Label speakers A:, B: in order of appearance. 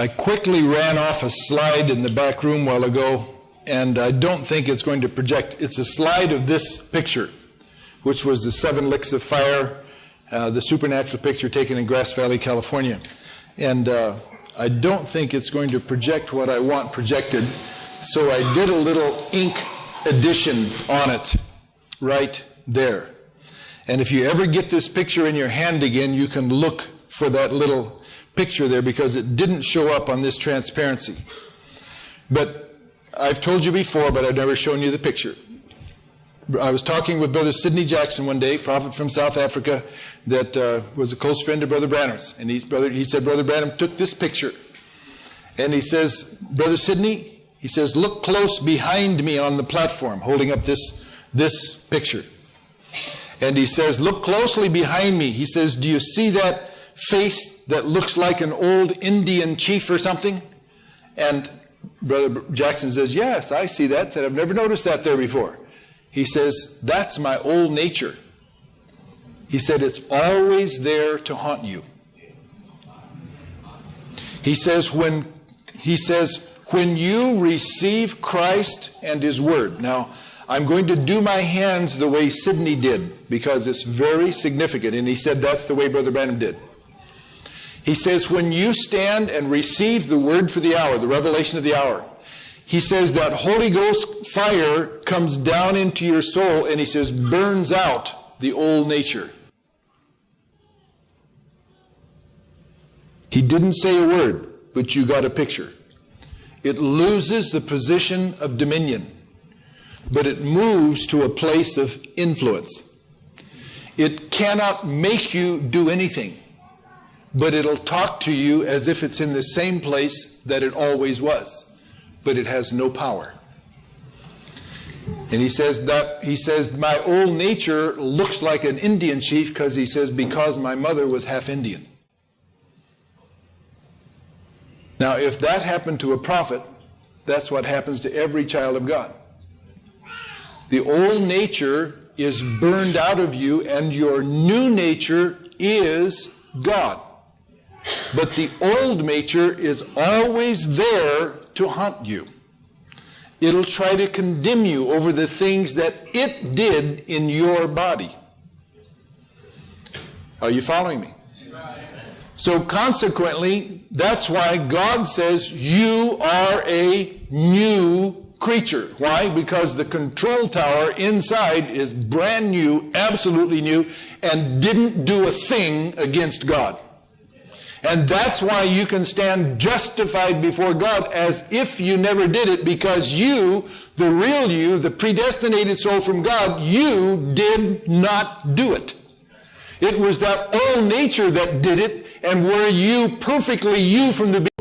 A: I quickly ran off a slide in the back room a while ago, and I don't think it's going to project. It's a slide of this picture, which was the 7 licks of fire, the supernatural picture taken in Grass Valley, California. And I don't think it's going to project what I want projected, so I did a little ink addition on it right there. And if you ever get this picture in your hand again, you can look for that little picture there because it didn't show up on this transparency. But I've told you before, but I've never shown you the picture. I was talking with Brother Sidney Jackson one day, prophet from South Africa, that was a close friend of Brother Branham's. And he said, Brother Branham took this picture. And he says, Brother Sidney, he says, look close behind me on the platform, holding up this picture. And he says, look closely behind me. He says, do you see that face that looks like an old Indian chief or something? And Brother Jackson says, yes, I see that. Said, I've never noticed that there before. He says, that's my old nature. He said, it's always there to haunt you. He says, when you receive Christ and His Word. Now, I'm going to do my hands the way Sidney did because it's very significant. And he said that's the way Brother Branham did. He says, when you stand and receive the word for the hour, the revelation of the hour, he says that Holy Ghost fire comes down into your soul and he says burns out the old nature. He didn't say a word, but you got a picture. It loses the position of dominion, but it moves to a place of influence. It cannot make you do anything, but it'll talk to you as if it's in the same place that it always was, but it has no power. And he says, my old nature looks like an Indian chief because he says, because my mother was half Indian. Now, if that happened to a prophet, that's what happens to every child of God. The old nature is burned out of you, and your new nature is God. But the old nature is always there to haunt you. It'll try to condemn you over the things that it did in your body. Are you following me? So consequently, that's why God says you are a new creature. Why? Because the control tower inside is brand new, absolutely new, and didn't do a thing against God. And that's why you can stand justified before God as if you never did it, because you, the real you, the predestinated soul from God, you did not do it. It was that old nature that did it, and were you perfectly you from the beginning.